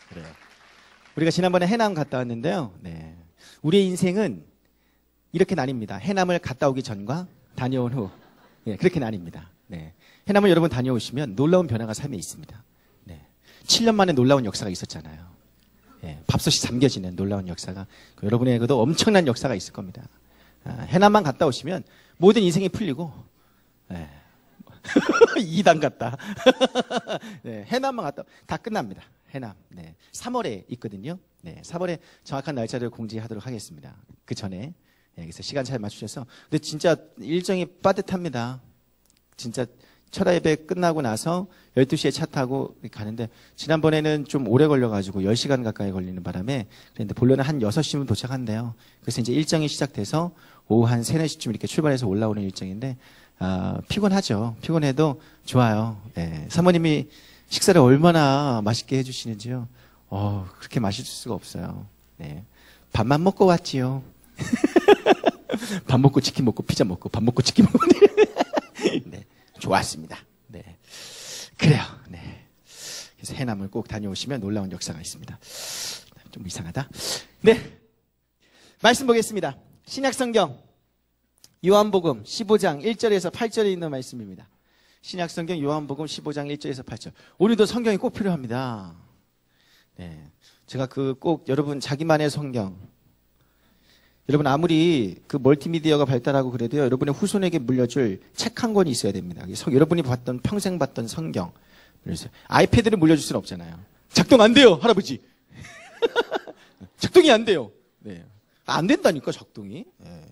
그래요. 우리가 지난번에 해남 갔다 왔는데요. 네. 우리의 인생은 이렇게 나뉩니다. 해남을 갔다 오기 전과 다녀온 후. 네, 그렇게 나뉩니다. 네. 해남을 여러분 다녀오시면 놀라운 변화가 삶에 있습니다. 네. 7년 만에 놀라운 역사가 있었잖아요. 네. 밥솥이 잠겨지는 놀라운 역사가 여러분에게도 엄청난 역사가 있을 겁니다. 해남만 갔다 오시면 모든 인생이 풀리고 네. 2단 같다. 네, 해남만 갔다 다 끝납니다. 해남. 네, 3월에 있거든요. 네, 3월에 정확한 날짜를 공지하도록 하겠습니다. 그 전에 네, 그래서 시간 잘 맞추셔서. 근데 진짜 일정이 빠듯합니다. 진짜 철야 예배 끝나고 나서 12시에 차 타고 가는데 지난번에는 좀 오래 걸려가지고 10시간 가까이 걸리는 바람에 그런데 본래는 한 6시면 도착한대요. 그래서 이제 일정이 시작돼서 오후 한 3, 4시쯤 이렇게 출발해서 올라오는 일정인데 피곤하죠. 피곤해도 좋아요. 네. 사모님이 식사를 얼마나 맛있게 해주시는지요. 그렇게 맛있을 수가 없어요. 네. 밥만 먹고 왔지요. 밥 먹고 치킨 먹고 피자 먹고 밥 먹고 치킨 먹고. 네. 좋았습니다. 네. 그래요. 네. 그래서 해남을 꼭 다녀오시면 놀라운 역사가 있습니다. 좀 이상하다. 네. 말씀 보겠습니다. 신약성경. 요한복음 15장 1절에서 8절에 있는 말씀입니다. 신약성경 요한복음 15장 1절에서 8절. 오늘도 성경이 꼭 필요합니다. 네. 제가 꼭 여러분 자기만의 성경. 여러분 아무리 그 멀티미디어가 발달하고 그래도요. 여러분의 후손에게 물려줄 책 한 권이 있어야 됩니다. 여러분이 평생 봤던 성경. 그래서 아이패드를 물려줄 수는 없잖아요. 작동 안 돼요, 할아버지. 작동이 안 돼요. 네. 안 된다니까 작동이. 네.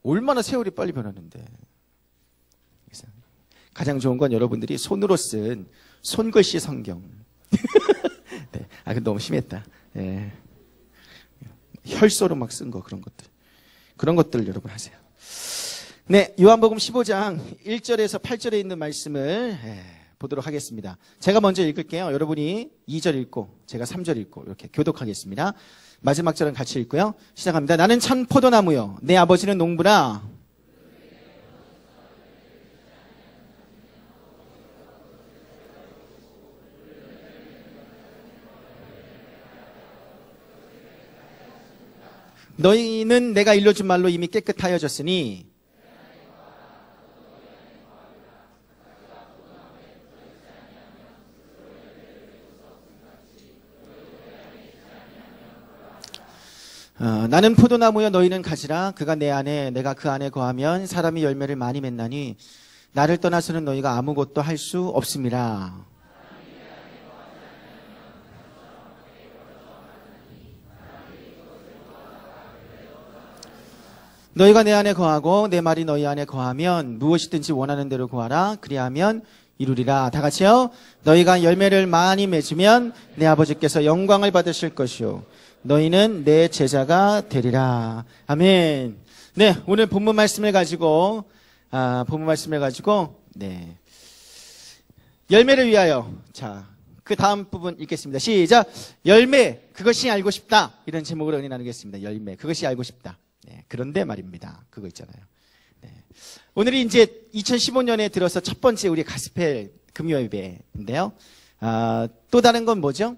얼마나 세월이 빨리 변하는데. 가장 좋은 건 여러분들이 손으로 쓴 손글씨 성경. 네. 근데 너무 심했다. 네. 혈서로 막 쓴 거, 그런 것들. 그런 것들 여러분 하세요. 네. 요한복음 15장 1절에서 8절에 있는 말씀을 보도록 하겠습니다. 제가 먼저 읽을게요. 여러분이 2절 읽고, 제가 3절 읽고, 이렇게 교독하겠습니다. 마지막 절은 같이 읽고요. 시작합니다. 나는 참 포도나무요. 내 아버지는 농부라. 너희는 내가 일러준 말로 이미 깨끗하여졌으니 나는 포도나무여 너희는 가지라. 그가 내 안에 내가 그 안에 거하면 사람이 열매를 많이 맺나니 나를 떠나서는 너희가 아무것도 할 수 없음이라. 너희가 내 안에 거하고 내 말이 너희 안에 거하면 무엇이든지 원하는 대로 구하라. 그리하면 이루리라. 다 같이요. 너희가 열매를 많이 맺으면 내 아버지께서 영광을 받으실 것이요 너희는 내 제자가 되리라. 아멘. 네, 오늘 본문 말씀을 가지고 네. 열매를 위하여. 자, 그 다음 부분 읽겠습니다. 시작. 열매, 그것이 알고 싶다. 이런 제목으로 은혜 나누겠습니다. 열매, 그것이 알고 싶다. 네, 그런데 말입니다. 그거 있잖아요. 네. 오늘이 이제 2015년에 들어서 첫 번째 우리 가스펠 금요예배인데요. 또 다른 건 뭐죠?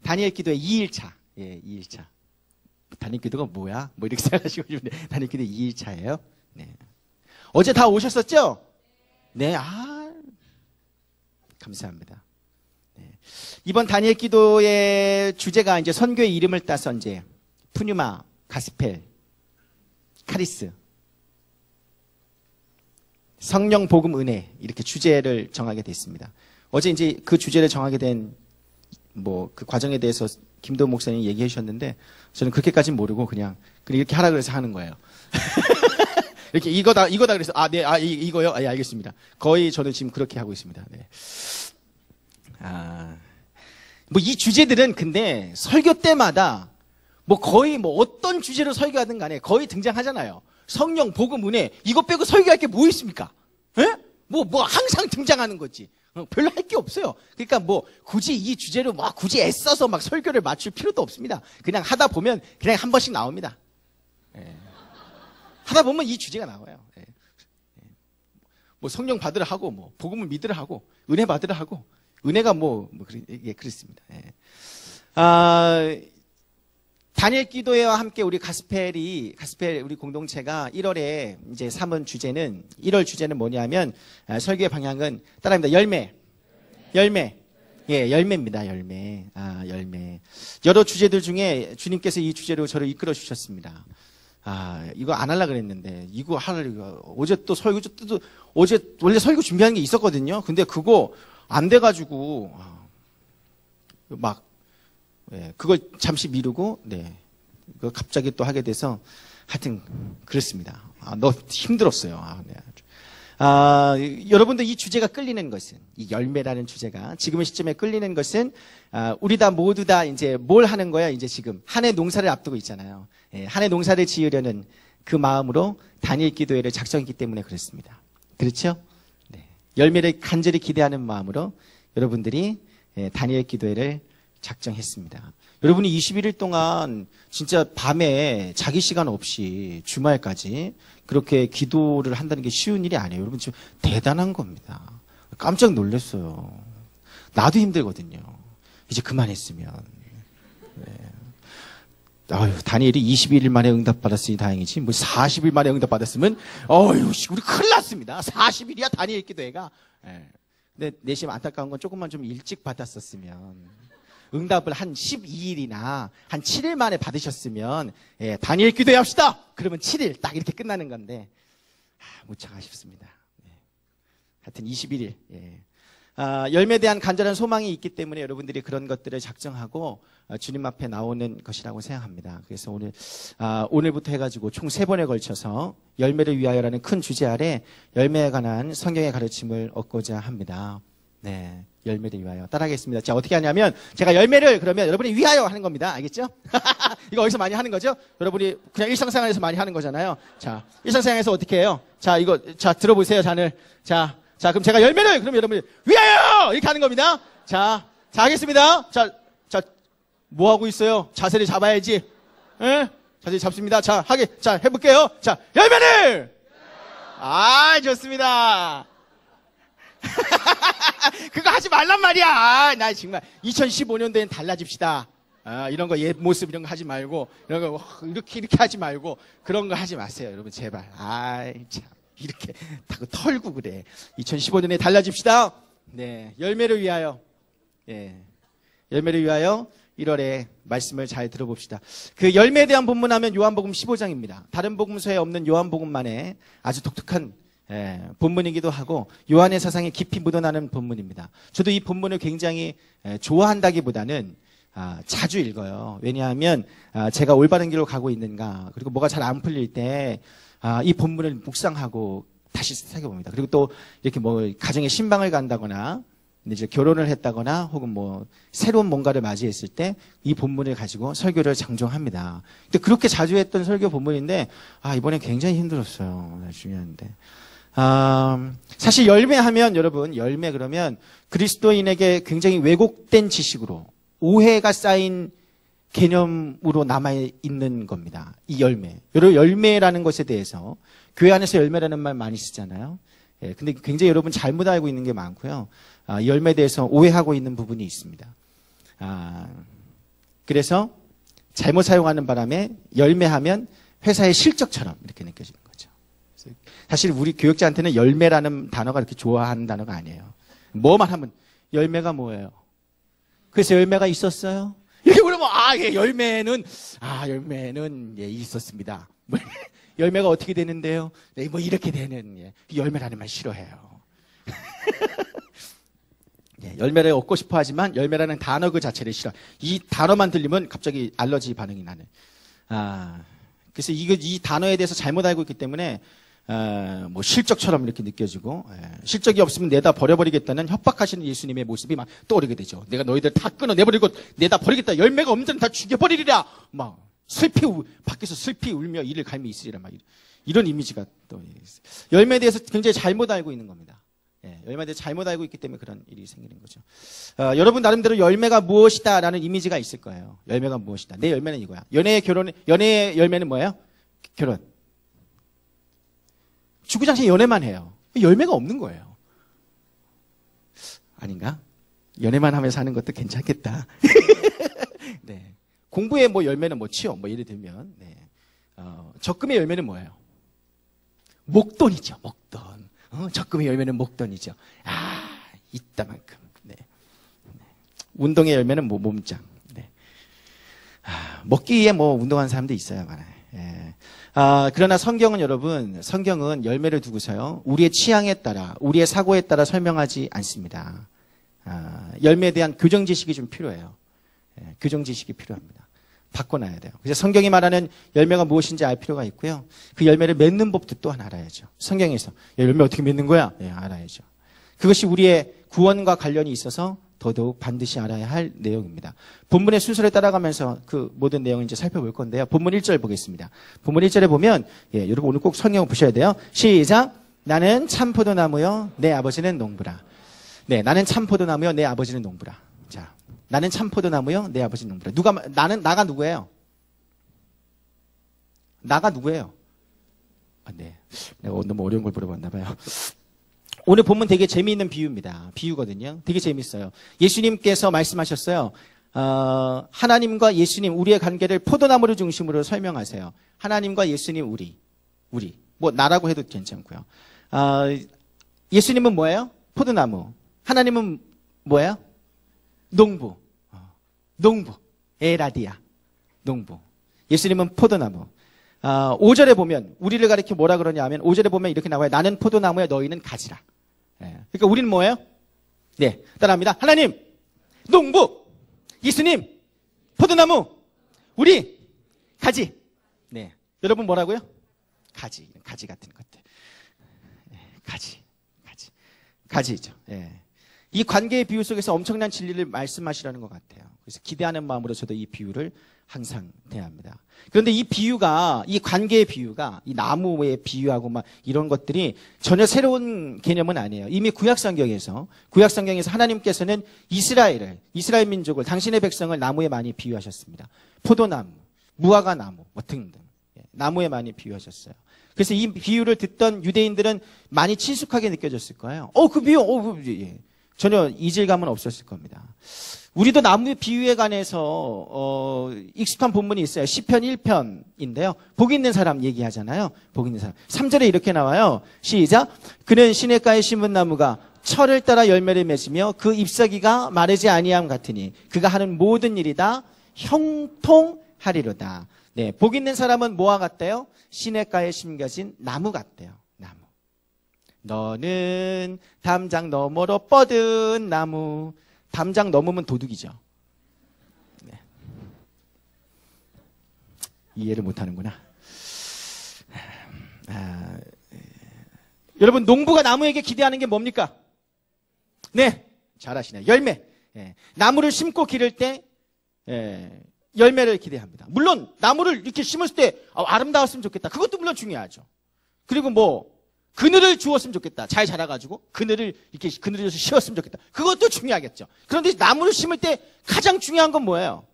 다니엘 기도의 2일차. 예, 2일차. 다니엘 기도가 뭐야? 뭐 이렇게 생각하시고 싶은데 다니엘 기도 2일차예요. 네. 어제 다 오셨었죠? 네, 감사합니다. 네. 이번 다니엘 기도의 주제가 이제 선교의 이름을 따서 이제 푸뉴마, 가스펠, 카리스, 성령, 복음, 은혜 이렇게 주제를 정하게 됐습니다. 어제 이제 그 주제를 정하게 된 그 과정에 대해서 김도훈 목사님이 얘기해 주셨는데 저는 그렇게까지는 모르고 그냥 이렇게 하라 그래서 하는 거예요. 이렇게 이거다 그래서 네, 이거요? 예, 알겠습니다. 거의 저는 지금 그렇게 하고 있습니다. 네. 이 주제들은 근데 설교 때마다 거의 어떤 주제로 설교하든 간에 거의 등장하잖아요. 성령, 복음, 은혜 이거 빼고 설교할 게 뭐 있습니까? 예? 항상 등장하는 거지. 별로 할 게 없어요. 그러니까 굳이 이 주제로 굳이 애써서 설교를 맞출 필요도 없습니다. 그냥 하다 보면 그냥 한 번씩 나옵니다. 예. 하다 보면 이 주제가 나와요. 예. 성령 받으라 하고 복음을 믿으라 하고 은혜 받으라 하고 은혜가 그렇습니다. 예. 다니엘 기도회와 함께 우리 가스펠 우리 공동체가 1월에 이제 삼은 주제는, 1월 주제는 뭐냐면, 설교의 방향은 따라합니다. 열매. 예, 열매입니다. 열매. 여러 주제들 중에 주님께서 이 주제로 저를 이끌어 주셨습니다. 이거 안 하려고 그랬는데, 어제 또 어제 원래 설교 준비하는 게 있었거든요. 근데 그거 안 돼가지고, 그걸 잠시 미루고, 그거 갑자기 또 하게 돼서, 하여튼, 그렇습니다. 너무 힘들었어요. 여러분들 이 주제가 끌리는 것은, 이 열매라는 주제가 지금의 시점에 끌리는 것은, 우리 모두 다 이제 뭘 하는 거야? 이제 지금 한 해 농사를 앞두고 있잖아요. 한 해 농사를 지으려는 그 마음으로 다니엘 기도회를 작정했기 때문에 그렇습니다. 그렇죠? 열매를 간절히 기대하는 마음으로 여러분들이 다니엘 기도회를 작정했습니다. 여러분이 21일 동안 진짜 밤에 자기 시간 없이 주말까지 그렇게 기도를 한다는 게 쉬운 일이 아니에요. 여러분 지금 대단한 겁니다. 깜짝 놀랐어요. 나도 힘들거든요. 이제 그만했으면. 다니엘이 21일 만에 응답받았으니 다행이지. 40일 만에 응답받았으면, 우리 큰일 났습니다. 40일이야, 다니엘 기도회가. 근데 내심 안타까운 건 조금만 좀 일찍 받았었으면. 응답을 한 12일이나 한 7일 만에 받으셨으면, 다니엘 기도회 합시다! 그러면 7일 딱 이렇게 끝나는 건데, 무척 아쉽습니다. 하여튼 21일. 열매에 대한 간절한 소망이 있기 때문에 여러분들이 그런 것들을 작정하고 주님 앞에 나오는 것이라고 생각합니다. 그래서 오늘부터 해가지고 총 3번에 걸쳐서 열매를 위하여라는 큰 주제 아래 열매에 관한 성경의 가르침을 얻고자 합니다. 열매를 위하여. 따라하겠습니다. 자, 어떻게 하냐면 제가 열매를 그러면 여러분이 위하여 하는 겁니다. 알겠죠? 이거 어디서 많이 하는 거죠? 여러분이 그냥 일상생활에서 많이 하는 거잖아요. 자, 일상생활에서 어떻게 해요? 자, 들어보세요, 잔을. 자, 그럼 제가 열매를, 그럼 여러분이 위하여! 이렇게 하는 겁니다. 자, 하겠습니다. 자, 뭐 하고 있어요? 자세를 잡아야지. 자세 잡습니다. 자, 해볼게요. 자, 열매를! 좋습니다. 그거 하지 말란 말이야. 나 정말 2015년도엔 달라집시다. 이런 거 옛 모습 이런 거 하지 말고, 이런 거 이렇게 하지 말고, 그런 거 하지 마세요. 여러분, 제발. 참. 이렇게 털고 그래. 2015년에 달라집시다. 열매를 위하여. 열매를 위하여 1월에 말씀을 잘 들어봅시다. 그 열매에 대한 본문하면 요한복음 15장입니다. 다른 복음서에 없는 요한복음만의 아주 독특한 본문이기도 하고 요한의 사상이 깊이 묻어나는 본문입니다. 저도 이 본문을 굉장히 좋아한다기보다는 자주 읽어요. 왜냐하면 제가 올바른 길로 가고 있는가, 그리고 뭐가 잘 안 풀릴 때 이 본문을 묵상하고 다시 살펴봅니다. 그리고 또 이렇게 가정에 신방을 간다거나 이제 결혼을 했다거나 혹은 새로운 뭔가를 맞이했을 때 이 본문을 가지고 설교를 장정합니다. 근데 그렇게 자주 했던 설교 본문인데 이번엔 굉장히 힘들었어요. 중요한데. 사실 열매하면 여러분, 열매 그러면 그리스도인에게 굉장히 왜곡된 지식으로 오해가 쌓인 개념으로 남아있는 겁니다. 이 열매. 여러분, 열매라는 것에 대해서 교회 안에서 열매라는 말 많이 쓰잖아요. 근데 굉장히 여러분 잘못 알고 있는 게 많고요. 열매에 대해서 오해하고 있는 부분이 있습니다. 그래서 잘못 사용하는 바람에 열매하면 회사의 실적처럼 이렇게 느껴지는 거죠. 사실 우리 교육자한테는 열매라는 단어가 이렇게 좋아하는 단어가 아니에요. 뭐만 하면 열매가 뭐예요? 그래서 열매가 있었어요? 이렇게 물으면 열매는 있었습니다. 열매가 어떻게 되는데요? 이렇게 되는 열매라는 말 싫어해요. 열매를 얻고 싶어 하지만 열매라는 단어 그 자체를 싫어. 이 단어만 들리면 갑자기 알러지 반응이 나는. 그래서 이 단어에 대해서 잘못 알고 있기 때문에 실적처럼 이렇게 느껴지고, 실적이 없으면 내다 버려버리겠다는 협박하시는 예수님의 모습이 막 떠오르게 되죠. 내가 너희들 다 끊어내버리고 내다 버리겠다. 열매가 없는 데는 다 죽여버리리라. 밖에서 슬피 울며 이를 갈미 있으리라. 이런 이미지가 또 있어요. 열매에 대해서 굉장히 잘못 알고 있는 겁니다. 열매에 대해서 잘못 알고 있기 때문에 그런 일이 생기는 거죠. 여러분 나름대로 열매가 무엇이다 라는 이미지가 있을 거예요. 열매가 무엇이다. 내 열매는 이거야. 연애의 열매는 뭐예요? 결혼. 주구장창 연애만 해요. 열매가 없는 거예요. 아닌가? 연애만 하면서 하는 것도 괜찮겠다. 네. 공부의 뭐 열매는 뭐 취업, 뭐 예를 들면, 네. 적금의 열매는 뭐예요? 목돈이죠, 목돈. 적금의 열매는 목돈이죠. 이따만큼. 네. 운동의 열매는 뭐 몸짱. 네. 먹기 위해 뭐 운동하는 사람도 있어요, 많아요. 예. 그러나 성경은 여러분, 성경은 열매를 두고서요, 우리의 취향에 따라, 우리의 사고에 따라 설명하지 않습니다. 열매에 대한 교정 지식이 좀 필요해요. 예, 교정 지식이 필요합니다. 바꿔놔야 돼요. 그래서 성경이 말하는 열매가 무엇인지 알 필요가 있고요. 그 열매를 맺는 법도 또한 알아야죠. 성경에서 열매 어떻게 맺는 거야? 예, 알아야죠. 그것이 우리의 구원과 관련이 있어서 더더욱 반드시 알아야 할 내용입니다. 본문의 순서를 따라가면서 그 모든 내용을 이제 살펴볼 건데요. 본문 1절 보겠습니다. 본문 1절에 보면, 예, 여러분 오늘 꼭 성경을 보셔야 돼요. 시작! 나는 참 포도나무요, 내 아버지는 농부라. 네, 나는 참 포도나무요, 내 아버지는 농부라. 자, 나는 참 포도나무요, 내 아버지는 농부라. 나가 누구예요? 나가 누구예요? 네. 내가 너무 어려운 걸 물어봤나 봐요. 오늘 본문 되게 재미있는 비유입니다. 비유거든요. 되게 재밌어요. 예수님께서 말씀하셨어요. 하나님과 예수님, 우리의 관계를 포도나무를 중심으로 설명하세요. 하나님과 예수님, 우리. 뭐, 나라고 해도 괜찮고요. 예수님은 뭐예요? 포도나무. 하나님은 뭐예요? 농부. 에라디아. 농부. 예수님은 포도나무. 5절에 보면, 우리를 가리켜 뭐라 그러냐 하면, 5절에 보면 이렇게 나와요. 나는 포도나무야, 너희는 가지라. 그러니까 우리는 뭐예요? 네, 따라합니다. 하나님, 농부, 예수님, 포도나무, 우리, 가지. 네, 여러분 뭐라고요? 가지 같은 것들. 가지죠. 예. 이 관계의 비유 속에서 엄청난 진리를 말씀하시라는 것 같아요. 그래서 기대하는 마음으로 저도 이 비유를 항상 대합니다. 그런데 이 비유가, 이 관계의 비유가, 이 나무에 비유하고 막 이런 것들이 전혀 새로운 개념은 아니에요. 이미 구약성경에서 하나님께서는 이스라엘 민족을, 당신의 백성을 나무에 많이 비유하셨습니다. 포도나무, 무화과 나무, 뭐 등등. 나무에 많이 비유하셨어요. 그래서 이 비유를 듣던 유대인들은 많이 친숙하게 느껴졌을 거예요. 그 비유, 예. 전혀 이질감은 없었을 겁니다. 우리도 나무 비유에 관해서 익숙한 본문이 있어요. 시편 1편인데요. 복 있는 사람 얘기하잖아요. 복 있는 사람. 3절에 이렇게 나와요. 시작. 그는 시냇가에 심은 나무가 철을 따라 열매를 맺으며 그 잎사귀가 마르지 아니함 같으니 그가 하는 모든 일이 다 형통하리로다. 네, 복 있는 사람은 뭐와 같대요? 시냇가에 심겨진 나무 같대요. 나무. 너는 담장 너머로 뻗은 나무. 담장 넘으면 도둑이죠. 네. 이해를 못하는구나. 여러분, 농부가 나무에게 기대하는 게 뭡니까? 네, 잘하시네. 열매. 나무를 심고 기를 때 열매를 기대합니다. 물론 나무를 이렇게 심었을 때 아름다웠으면 좋겠다. 그것도 물론 중요하죠. 그리고 뭐 그늘을 주었으면 좋겠다. 잘 자라가지고 그늘을 줘서 씌웠으면 좋겠다. 그것도 중요하겠죠. 그런데 나무를 심을 때 가장 중요한 건 뭐예요?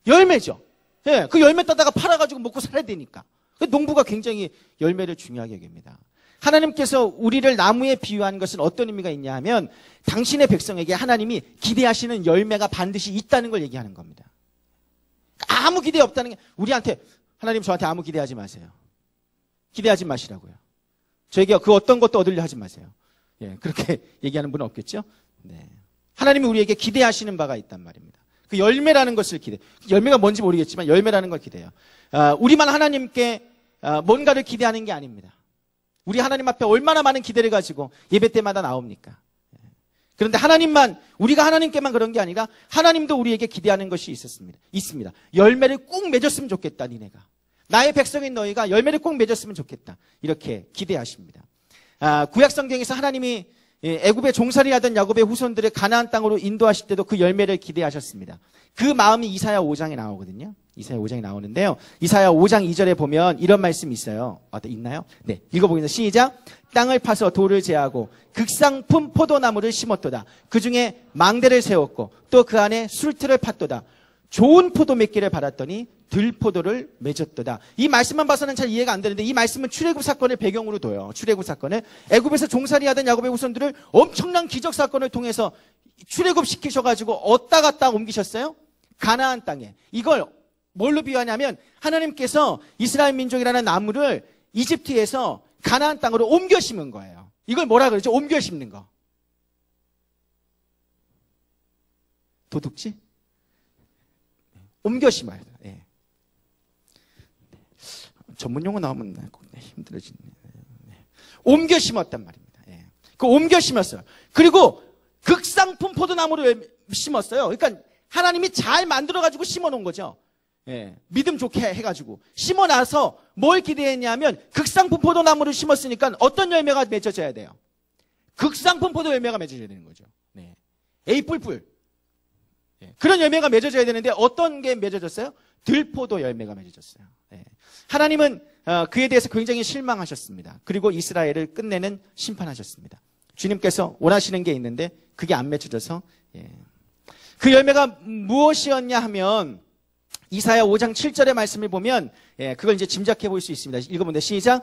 열매죠. 예, 그 열매 따다가 팔아가지고 먹고 살아야 되니까. 농부가 굉장히 열매를 중요하게 여깁니다. 하나님께서 우리를 나무에 비유한 것은 어떤 의미가 있냐 하면 당신의 백성에게 하나님이 기대하시는 열매가 반드시 있다는 걸 얘기하는 겁니다. 아무 기대 없다는 게 우리한테 하나님 저한테 아무 기대하지 마세요. 기대하지 마시라고요. 저에게 그 어떤 것도 얻으려 하지 마세요. 예, 그렇게 얘기하는 분은 없겠죠? 네. 하나님이 우리에게 기대하시는 바가 있단 말입니다. 그 열매라는 것을 열매가 뭔지 모르겠지만 열매라는 걸 기대해요. 우리만 하나님께 뭔가를 기대하는 게 아닙니다. 우리 하나님 앞에 얼마나 많은 기대를 가지고 예배 때마다 나옵니까? 그런데 우리가 하나님께만 그런 게 아니라 하나님도 우리에게 기대하는 것이 있습니다. 열매를 꼭 맺었으면 좋겠다, 니네가. 나의 백성인 너희가 열매를 꼭 맺었으면 좋겠다. 이렇게 기대하십니다. 구약 성경에서 하나님이 애굽에 종살이 하던 야곱의 후손들을 가나안 땅으로 인도하실 때도 그 열매를 기대하셨습니다. 그 마음이 이사야 5장에 나오거든요. 이사야 5장에 나오는데요. 이사야 5장 2절에 보면 이런 말씀이 있어요. 있나요? 네, 읽어보겠습니다. 시작. 땅을 파서 돌을 제하고 극상품 포도나무를 심었도다. 그 중에 망대를 세웠고 또 그 안에 술틀을 팠도다. 좋은 포도 맺기를 바랐더니 들포도를 맺었도다. 이 말씀만 봐서는 잘 이해가 안 되는데 이 말씀은 출애굽 사건을 배경으로 둬요. 출애굽 사건을. 애굽에서 종살이 하던 야곱의 후손들을 엄청난 기적 사건을 통해서 출애굽 시키셔가지고 어디다 갔다 옮기셨어요? 가나안 땅에. 이걸 뭘로 비유하냐면 하나님께서 이스라엘 민족이라는 나무를 이집트에서 가나안 땅으로 옮겨 심은 거예요. 이걸 뭐라 그러죠? 옮겨 심는 거. 도둑질? 옮겨 심어요. 예. 전문 용어 나오면 힘들어지네. 옮겨 심었단 말입니다. 예. 그 옮겨 심었어요. 그리고 극상품 포도나무를 심었어요. 그러니까 하나님이 잘 만들어가지고 심어 놓은 거죠. 예. 믿음 좋게 해가지고. 심어 놔서 뭘 기대했냐면 극상품 포도나무를 심었으니까 어떤 열매가 맺어져야 돼요? 극상품 포도 열매가 맺어져야 되는 거죠. 네. 에이 뿔뿔. 예. 그런 열매가 맺어져야 되는데 어떤 게 맺어졌어요? 들포도 열매가 맺어졌어요. 예. 하나님은 그에 대해서 굉장히 실망하셨습니다. 그리고 이스라엘을 끝내는 심판하셨습니다. 주님께서 원하시는 게 있는데 그게 안 맺혀져서 예. 그 열매가 무엇이었냐 하면 이사야 5장 7절의 말씀을 보면 예, 그걸 이제 짐작해 볼 수 있습니다. 읽어보면 시작.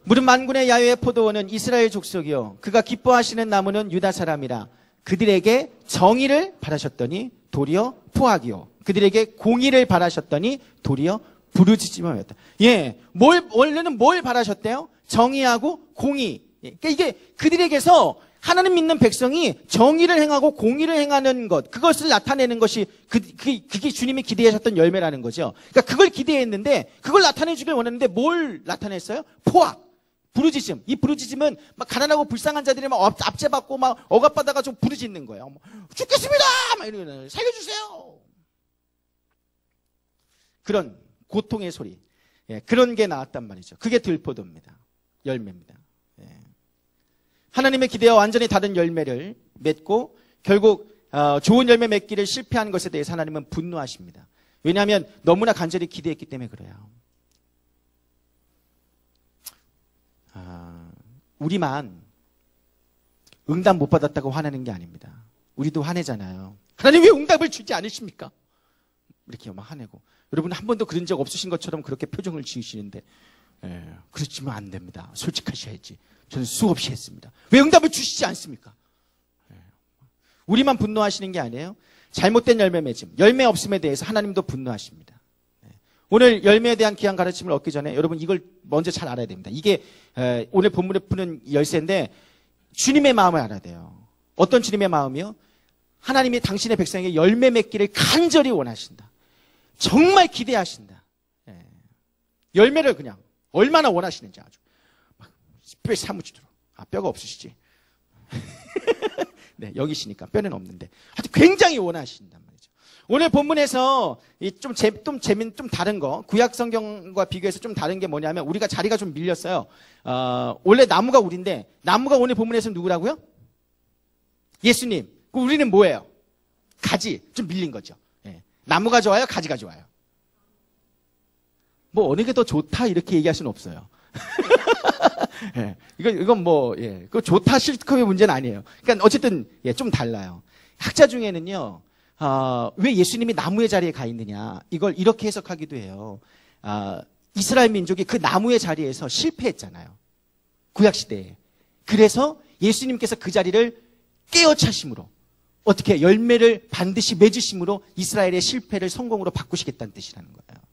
무릇 만군의 야훼의 포도원은 이스라엘 족속이요 그가 기뻐하시는 나무는 유다 사람이라. 그들에게 정의를 바라셨더니 도리어 포악이요 그들에게 공의를 바라셨더니 도리어 부르짖음이었다. 예, 원래는 뭘 바라셨대요? 정의하고 공의. 예, 그러니까 이게 그들에게서 하나님 믿는 백성이 정의를 행하고 공의를 행하는 것, 그것을 나타내는 것이 그게 주님이 기대하셨던 열매라는 거죠. 그러니까 그걸 기대했는데 그걸 나타내주길 원했는데 뭘 나타냈어요? 포악, 부르짖음. 이 부르짖음은 막 가난하고 불쌍한 자들이 막 압제받고 막 억압받아가지고 부르짖는 거예요. 뭐, 죽겠습니다! 막 이러는 살려주세요! 그런 고통의 소리. 예, 그런 게 나왔단 말이죠. 그게 들포도입니다. 열매입니다. 예. 하나님의 기대와 완전히 다른 열매를 맺고 결국 좋은 열매 맺기를 실패한 것에 대해서 하나님은 분노하십니다. 왜냐하면 너무나 간절히 기대했기 때문에 그래요. 우리만 응답 못 받았다고 화내는 게 아닙니다. 우리도 화내잖아요. 하나님 왜 응답을 주지 않으십니까? 이렇게 막 화내고. 여러분 한 번도 그런 적 없으신 것처럼 그렇게 표정을 지으시는데 그렇지만 안 됩니다. 솔직하셔야지. 저는 수없이 했습니다. 왜 응답을 주시지 않습니까? 우리만 분노하시는 게 아니에요. 잘못된 열매 맺음, 열매 없음에 대해서 하나님도 분노하십니다. 오늘 열매에 대한 귀한 가르침을 얻기 전에 여러분 이걸 먼저 잘 알아야 됩니다. 이게 오늘 본문에 푸는 열쇠인데 주님의 마음을 알아야 돼요. 어떤 주님의 마음이요? 하나님이 당신의 백성에게 열매 맺기를 간절히 원하신다. 정말 기대하신다. 열매를 그냥 얼마나 원하시는지 아주 막 뼈에 사무치도록. 뼈가 없으시지. 네, 여기시니까 뼈는 없는데 아주 굉장히 원하신단 말이죠. 오늘 본문에서 좀 다른 거, 구약 성경과 비교해서 좀 다른 게 뭐냐면 우리가 자리가 좀 밀렸어요. 원래 나무가 우리인데 나무가 오늘 본문에서 누구라고요? 예수님. 우리는 뭐예요? 가지. 좀 밀린 거죠. 예. 나무가 좋아요? 가지가 좋아요? 뭐 어느 게 더 좋다 이렇게 얘기할 수는 없어요. 예. 이건 뭐 그거 좋다 싫다의 문제는 아니에요. 그러니까 어쨌든 좀 달라요. 학자 중에는요. 왜 예수님이 나무의 자리에 가 있느냐 이걸 이렇게 해석하기도 해요. 이스라엘 민족이 그 나무의 자리에서 실패했잖아요. 구약 시대에. 그래서 예수님께서 그 자리를 깨어차심으로 어떻게 열매를 반드시 맺으심으로 이스라엘의 실패를 성공으로 바꾸시겠다는 뜻이라는 거예요.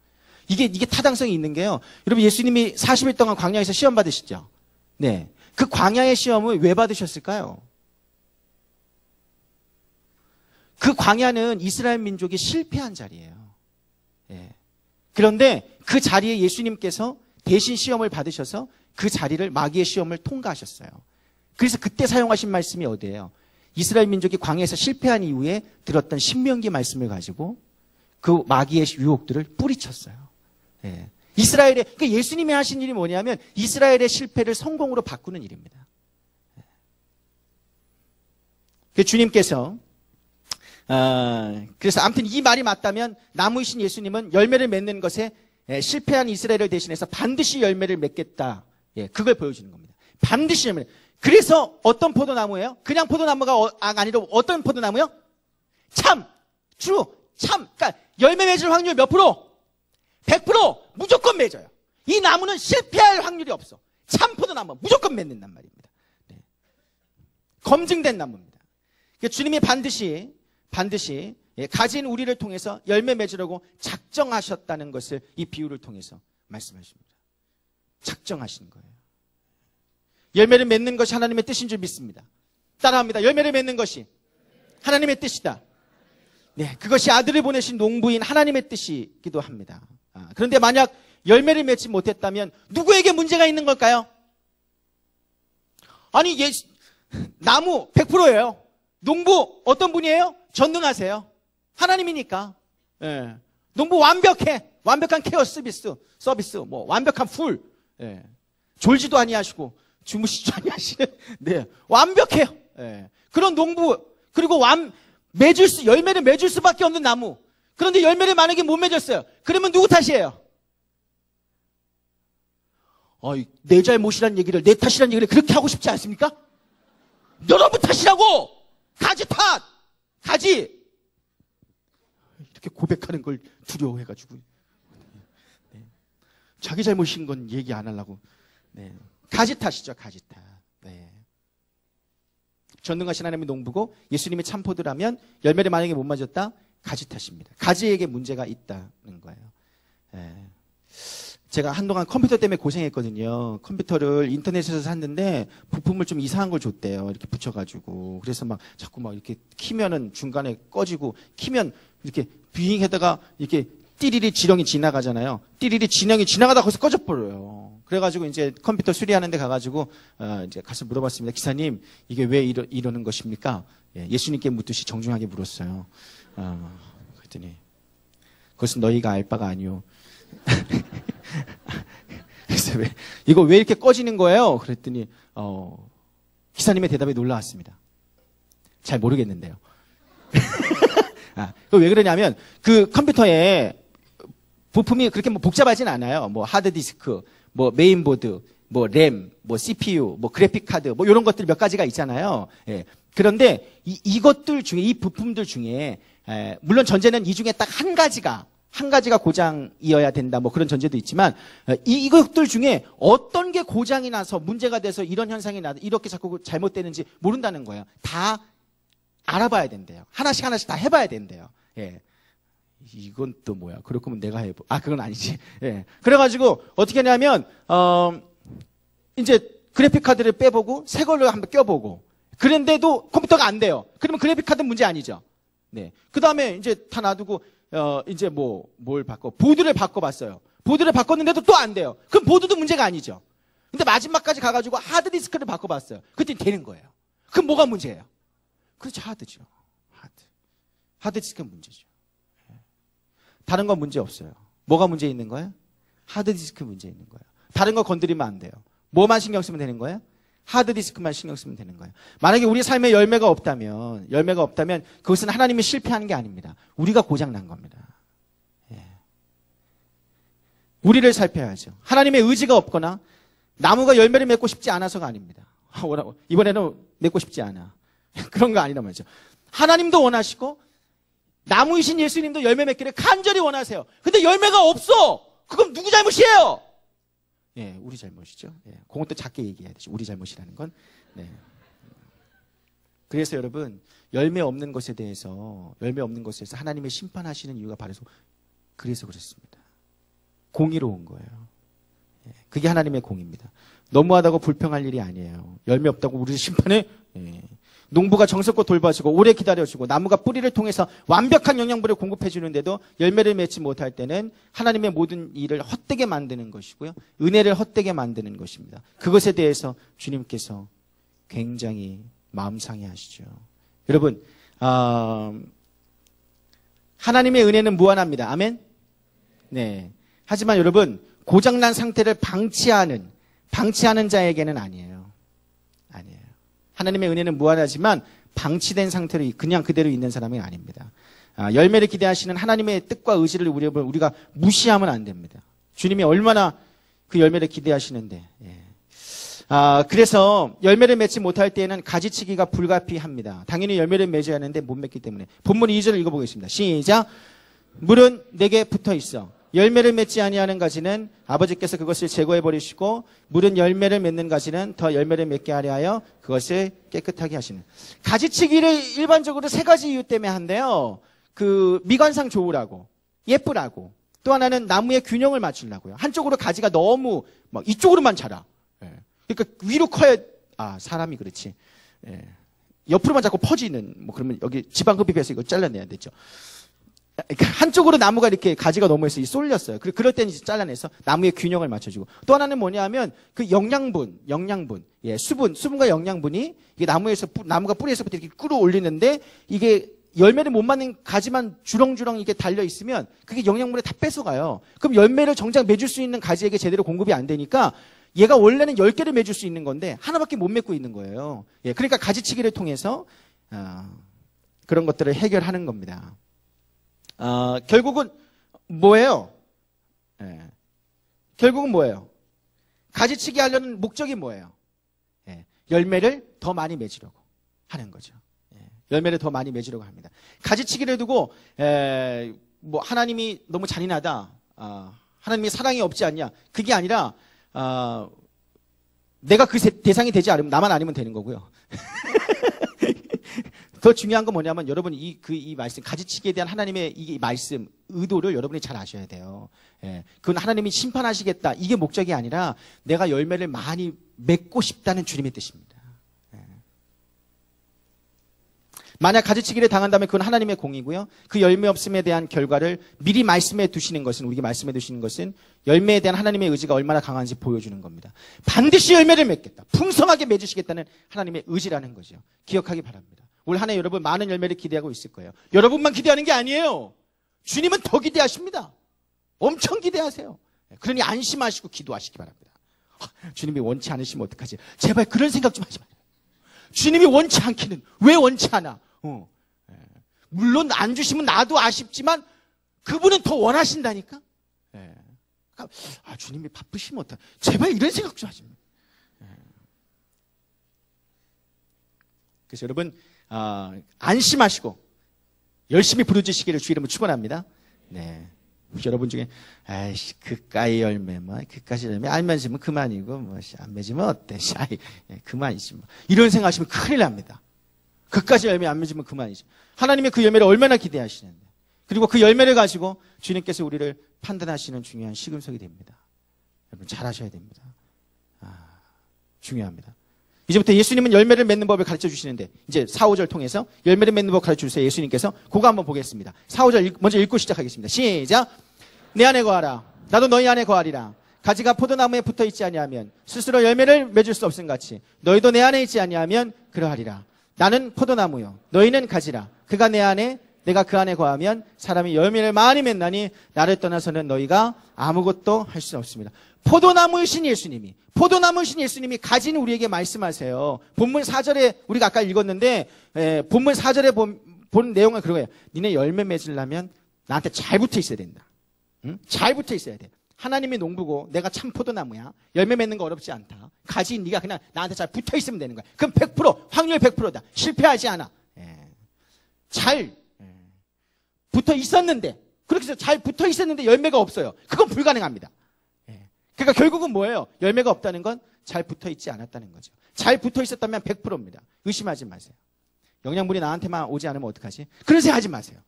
이게 타당성이 있는 게요. 여러분 예수님이 40일 동안 광야에서 시험 받으시죠. 네, 그 광야의 시험을 왜 받으셨을까요? 그 광야는 이스라엘 민족이 실패한 자리예요. 예. 그런데 그 자리에 예수님께서 대신 시험을 받으셔서 그 자리를 마귀의 시험을 통과하셨어요. 그래서 그때 사용하신 말씀이 어디예요? 이스라엘 민족이 광야에서 실패한 이후에 들었던 신명기 말씀을 가지고 그 마귀의 유혹들을 뿌리쳤어요. 예. 그러니까 예수님이 하신 일이 뭐냐면 이스라엘의 실패를 성공으로 바꾸는 일입니다. 예. 주님께서 그래서 아무튼 이 말이 맞다면 나무이신 예수님은 열매를 맺는 것에 실패한 이스라엘을 대신해서 반드시 열매를 맺겠다. 예, 그걸 보여주는 겁니다. 반드시 열매. 그래서 어떤 포도나무예요? 그냥 포도나무가 아니라 어떤 포도나무요? 참, 그러니까 열매 맺을 확률 몇 프로? 100% 무조건 맺어요. 이 나무는 실패할 확률이 없어. 참 포도나무 무조건 맺는단 말입니다. 네. 검증된 나무입니다. 주님이 반드시 가진 우리를 통해서 열매 맺으려고 작정하셨다는 것을 이 비유를 통해서 말씀하십니다. 작정하신 거예요. 열매를 맺는 것이 하나님의 뜻인 줄 믿습니다. 따라합니다. 열매를 맺는 것이 하나님의 뜻이다. 네, 그것이 아들을 보내신 농부인 하나님의 뜻이기도 합니다. 그런데 만약 열매를 맺지 못했다면 누구에게 문제가 있는 걸까요? 아니, 나무 100%예요. 농부 어떤 분이에요? 전능하세요. 하나님이니까. 예. 농부 완벽해. 완벽한 케어 서비스, 뭐 완벽한 풀. 예. 졸지도 아니하시고 주무시지도 아니하시는. 네, 완벽해요. 예. 그런 농부, 그리고 열매를 맺을 수밖에 없는 나무. 그런데 열매를 만약에 못 맺었어요. 그러면 누구 탓이에요? 내 잘못이란 얘기를, 내 탓이란 얘기를 그렇게 하고 싶지 않습니까? 여러분 탓이라고! 가지 탓! 가지! 이렇게 고백하는 걸 두려워해가지고. 네. 자기 잘못인 건 얘기 안 하려고. 네. 가지 탓이죠, 가지 탓. 네. 전능하신 하나님의 농부고 예수님이 참포도라면 열매를 만약에 못 맞았다? 가지 탓입니다. 가지에게 문제가 있다는 거예요. 네. 제가 한동안 컴퓨터 때문에 고생했거든요. 컴퓨터를 인터넷에서 샀는데 부품을 좀 이상한 걸 줬대요. 이렇게 붙여가지고. 그래서 자꾸 이렇게 키면은 중간에 꺼지고, 키면 이렇게 빙하다가 이렇게 띠리리 지렁이 지나가잖아요. 띠리리 지렁이 지나가다가 거기서 꺼져버려요. 그래가지고 이제 컴퓨터 수리하는 데 가가지고, 이제 가서 물어봤습니다. 기사님, 이게 왜 이러는 것입니까? 예, 예수님께 묻듯이 정중하게 물었어요. 그랬더니, 그것은 너희가 알 바가 아니오. 그래서 이거 왜 이렇게 꺼지는 거예요? 그랬더니 기사님의 대답에 놀라웠습니다. 잘 모르겠는데요. 왜 그러냐면 그 컴퓨터에 부품이 그렇게 복잡하진 않아요. 뭐 하드디스크, 뭐 메인보드, 뭐 램, 뭐 CPU, 뭐 그래픽 카드, 뭐 이런 것들 몇 가지가 있잖아요. 예. 그런데 이것들 중에, 이 부품들 중에 물론 전제는 이 중에 딱 한 가지가 고장이어야 된다, 뭐 그런 전제도 있지만, 이것들 중에 어떤 게 고장이 나서 문제가 돼서 이런 현상이 이렇게 자꾸 잘못되는지 모른다는 거예요. 다 알아봐야 된대요. 하나씩 다 해봐야 된대요. 예. 이건 또 뭐야? 그럴 거면 내가 그건 아니지. 예. 그래가지고 어떻게 하냐면, 이제 그래픽 카드를 빼보고, 새 걸로 한번 껴보고, 그런데도 컴퓨터가 안 돼요. 그러면 그래픽 카드 문제 아니죠. 네. 그 다음에 이제 다 놔두고, 이제 뭘 보드를 바꿔봤어요. 보드를 바꿨는데도 또 안 돼요. 그럼 보드도 문제가 아니죠. 근데 마지막까지 가가지고 하드디스크를 바꿔봤어요. 그랬더니 되는 거예요. 그럼 뭐가 문제예요? 그렇죠. 하드죠. 하드디스크가 문제죠. 다른 건 문제 없어요. 뭐가 문제 있는 거예요? 하드디스크 문제 있는 거예요. 다른 거 건드리면 안 돼요. 뭐만 신경 쓰면 되는 거예요? 하드디스크만 신경 쓰면 되는 거예요. 만약에 우리 삶에 열매가 없다면 그것은 하나님이 실패하는 게 아닙니다. 우리가 고장난 겁니다. 예. 우리를 살펴야죠. 하나님의 의지가 없거나 나무가 열매를 맺고 싶지 않아서가 아닙니다. 이번에는 맺고 싶지 않아. 그런 거 아니란 말이죠. 하나님도 원하시고 나무이신 예수님도 열매 맺기를 간절히 원하세요. 근데 열매가 없어. 그건 누구 잘못이에요? 예, 우리 잘못이죠. 예, 그것도 작게 얘기해야 되죠. 우리 잘못이라는 건. 네. 그래서 여러분, 열매 없는 것에 대해서 하나님의 심판하시는 이유가 바로 그래서 그렇습니다. 공의로운 거예요. 예, 그게 하나님의 공입니다. 너무하다고 불평할 일이 아니에요. 열매 없다고 우리를 심판해? 예. 농부가 정성껏 돌봐주고 오래 기다려주고 나무가 뿌리를 통해서 완벽한 영양분을 공급해 주는데도 열매를 맺지 못할 때는 하나님의 모든 일을 헛되게 만드는 것이고요. 은혜를 헛되게 만드는 것입니다. 그것에 대해서 주님께서 굉장히 마음 상해하시죠. 여러분, 하나님의 은혜는 무한합니다. 아멘? 네. 하지만 여러분, 고장난 상태를 방치하는 자에게는 아니에요. 하나님의 은혜는 무한하지만 방치된 상태로 그냥 그대로 있는 사람이 아닙니다. 열매를 기대하시는 하나님의 뜻과 의지를 우리가 무시하면 안 됩니다. 주님이 얼마나 그 열매를 기대하시는데. 예. 그래서 열매를 맺지 못할 때에는 가지치기가 불가피합니다. 당연히 열매를 맺어야 하는데 못 맺기 때문에. 본문 2절을 읽어보겠습니다. 시작. 물은 내게 붙어 있어. 열매를 맺지 아니하는 가지는 아버지께서 그것을 제거해 버리시고 물은 열매를 맺는 가지는 더 열매를 맺게 하려 하여 그것을 깨끗하게 하시는. 가지치기를 일반적으로 세 가지 이유 때문에 한대요. 그 미관상 좋으라고, 예쁘라고, 또 하나는 나무의 균형을 맞추려고요. 한쪽으로 가지가 너무 막 이쪽으로만 자라. 예. 그러니까 위로 커야 사람이 그렇지. 예. 옆으로만 자꾸 퍼지는 뭐 그러면 여기 지방 흡입해서 이거 잘라내야 되죠. 그러니까 한쪽으로 나무가 이렇게 가지가 너무 해서 쏠렸어요. 그럴 때는 이제 잘라내서 나무의 균형을 맞춰주고, 또 하나는 뭐냐면 그 영양분, 예, 수분과 영양분이 이게 나무가 뿌리에서부터 이렇게 끌어올리는데, 이게 열매를 못 맞는 가지만 주렁주렁 이게 달려 있으면 그게 영양분을 다 뺏어가요. 그럼 열매를 정작 맺을 수 있는 가지에게 제대로 공급이 안 되니까 얘가 원래는 10개를 맺을 수 있는 건데 하나밖에 못 맺고 있는 거예요. 예, 그러니까 가지치기를 통해서 그런 것들을 해결하는 겁니다. 결국은 뭐예요? 예, 결국은 뭐예요? 가지치기 하려는 목적이 뭐예요? 예, 열매를 더 많이 맺으려고 하는 거죠. 열매를 더 많이 맺으려고 합니다. 가지치기를 두고 뭐 하나님이 너무 잔인하다, 하나님이 사랑이 없지 않냐, 그게 아니라 내가 그 대상이 되지 않으면 나만 아니면 되는 거고요. 더 중요한 건 뭐냐면 여러분 이 말씀, 가지치기에 대한 하나님의 이 말씀 의도를 여러분이 잘 아셔야 돼요. 예, 그건 하나님이 심판하시겠다 이게 목적이 아니라 내가 열매를 많이 맺고 싶다는 주님의 뜻입니다. 만약 가지치기를 당한다면 그건 하나님의 공이고요. 그 열매 없음에 대한 결과를 미리 말씀해 두시는 것은, 우리에게 말씀해 두시는 것은 열매에 대한 하나님의 의지가 얼마나 강한지 보여주는 겁니다. 반드시 열매를 맺겠다, 풍성하게 맺으시겠다는 하나님의 의지라는 거죠. 기억하기 바랍니다. 올 한 해 여러분 많은 열매를 기대하고 있을 거예요. 여러분만 기대하는 게 아니에요. 주님은 더 기대하십니다. 엄청 기대하세요. 그러니 안심하시고 기도하시기 바랍니다. 주님이 원치 않으시면 어떡하지? 제발 그런 생각 좀 하지 마세요. 주님이 원치 않기는 왜 원치 않아? 물론 안 주시면 나도 아쉽지만 그분은 더 원하신다니까. 주님이 바쁘시면 어떡해? 제발 이런 생각 좀 하지 마. 그래서 여러분 안심하시고 열심히 부르짖으시기를 주 이름으로 축원합니다. 네. 여러분 중에 그까이 열매 그까지 열매 안 맺으면 그만이고 안 맺으면 어때? 그만이지 뭐. 이런 생각하시면 큰일 납니다. 그까지 열매 안 맺으면 그만이지. 하나님의 그 열매를 얼마나 기대하시는데, 그리고 그 열매를 가지고 주님께서 우리를 판단하시는 중요한 시금석이 됩니다. 여러분 잘 하셔야 됩니다. 중요합니다. 이제부터 예수님은 열매를 맺는 법을 가르쳐 주시는데, 이제 4, 5절 통해서 열매를 맺는 법 가르쳐 주세요. 예수님께서. 그거 한번 보겠습니다. 4, 5절 먼저 읽고 시작하겠습니다. 시작. 내 안에 거하라. 나도 너희 안에 거하리라. 가지가 포도나무에 붙어 있지 아니하면 스스로 열매를 맺을 수 없음 같이 너희도 내 안에 있지 아니하면 그러하리라. 나는 포도나무요 너희는 가지라. 그가 내 안에 내가 그 안에 거하면 사람이 열매를 많이 맺나니 나를 떠나서는 너희가 아무것도 할 수 없습니다. 포도나무이신 예수님이 가진 우리에게 말씀하세요. 본문 4절에 우리가 아까 읽었는데 본문 4절에 본 내용은 그거예요. 니네 열매 맺으려면 나한테 잘 붙어 있어야 된다. 응? 잘 붙어 있어야 돼. 하나님이 농부고 내가 참 포도나무야. 열매 맺는 거 어렵지 않다. 가지 네가 그냥 나한테 잘 붙어 있으면 되는 거야. 그럼 100% 확률 100%다. 실패하지 않아. 잘 붙어 있었는데, 그렇게 해서 잘 붙어 있었는데 열매가 없어요. 그건 불가능합니다. 그러니까 결국은 뭐예요? 열매가 없다는 건 잘 붙어 있지 않았다는 거죠. 잘 붙어 있었다면 100%입니다. 의심하지 마세요. 영양분이 나한테만 오지 않으면 어떡하지? 그런 생각 하지 마세요.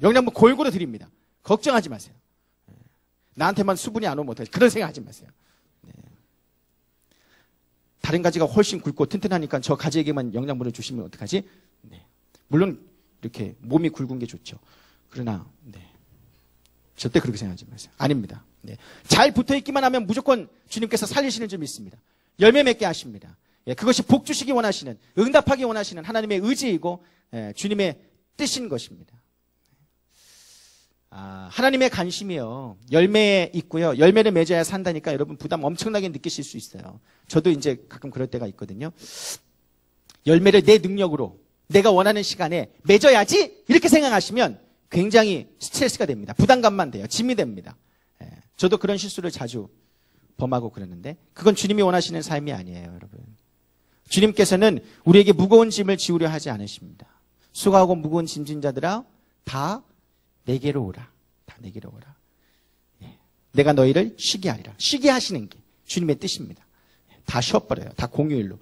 영양분 골고루 드립니다. 걱정하지 마세요. 나한테만 수분이 안 오면 어떡하지? 그런 생각 하지 마세요. 다른 가지가 훨씬 굵고 튼튼하니까 저 가지에게만 영양분을 주시면 어떡하지? 물론 이렇게 몸이 굵은 게 좋죠. 그러나 절대 그렇게 생각하지 마세요. 아닙니다. 잘 붙어있기만 하면 무조건 주님께서 살리시는 줄 믿습니다. 열매 맺게 하십니다. 그것이 복 주시기 원하시는, 응답하기 원하시는 하나님의 의지이고 주님의 뜻인 것입니다. 하나님의 관심이요, 열매에 있고요. 열매를 맺어야 산다니까 여러분 부담 엄청나게 느끼실 수 있어요. 저도 이제 가끔 그럴 때가 있거든요. 열매를 내 능력으로 내가 원하는 시간에 맺어야지 이렇게 생각하시면 굉장히 스트레스가 됩니다. 부담감만 돼요. 짐이 됩니다. 저도 그런 실수를 자주 범하고 그러는데 그건 주님이 원하시는 삶이 아니에요, 여러분. 주님께서는 우리에게 무거운 짐을 지우려 하지 않으십니다. 수고하고 무거운 짐진 자들아 다 내게로 오라. 다 내게로 오라. 내가 너희를 쉬게 하리라. 쉬게 하시는 게 주님의 뜻입니다. 다 쉬어버려요. 다 공휴일로.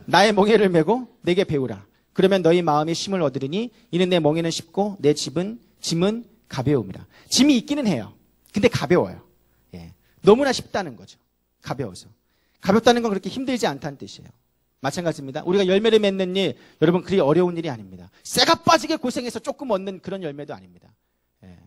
나의 멍에를 메고 내게 배우라. 그러면 너희 마음이 쉼을 얻으리니 이는 내 멍에는 쉽고 내 짐은 가벼움이라. 짐이 있기는 해요. 근데 가벼워요. 예. 너무나 쉽다는 거죠. 가벼워서. 가볍다는 건 그렇게 힘들지 않다는 뜻이에요. 마찬가지입니다. 우리가 열매를 맺는 일, 여러분 그리 어려운 일이 아닙니다. 쇠가 빠지게 고생해서 조금 얻는 그런 열매도 아닙니다. 예.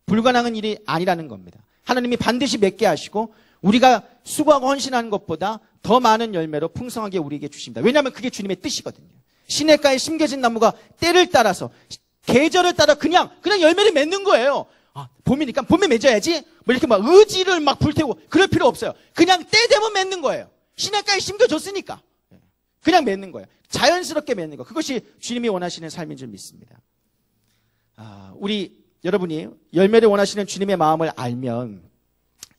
불가능한 일이 아니라는 겁니다. 하나님이 반드시 맺게 하시고 우리가 수고하고 헌신하는 것보다 더 많은 열매로 풍성하게 우리에게 주십니다. 왜냐하면 그게 주님의 뜻이거든요. 시냇가에 심겨진 나무가 때를 따라서 계절을 따라 그냥 열매를 맺는 거예요. 봄이니까 봄에 맺어야지 뭐 이렇게 막 의지를 막 불태우고 그럴 필요 없어요. 그냥 때 되면 맺는 거예요. 시냇가에 심겨졌으니까 그냥 맺는 거예요. 자연스럽게 맺는 거. 그것이 주님이 원하시는 삶인 줄 믿습니다. 우리 여러분이 열매를 원하시는 주님의 마음을 알면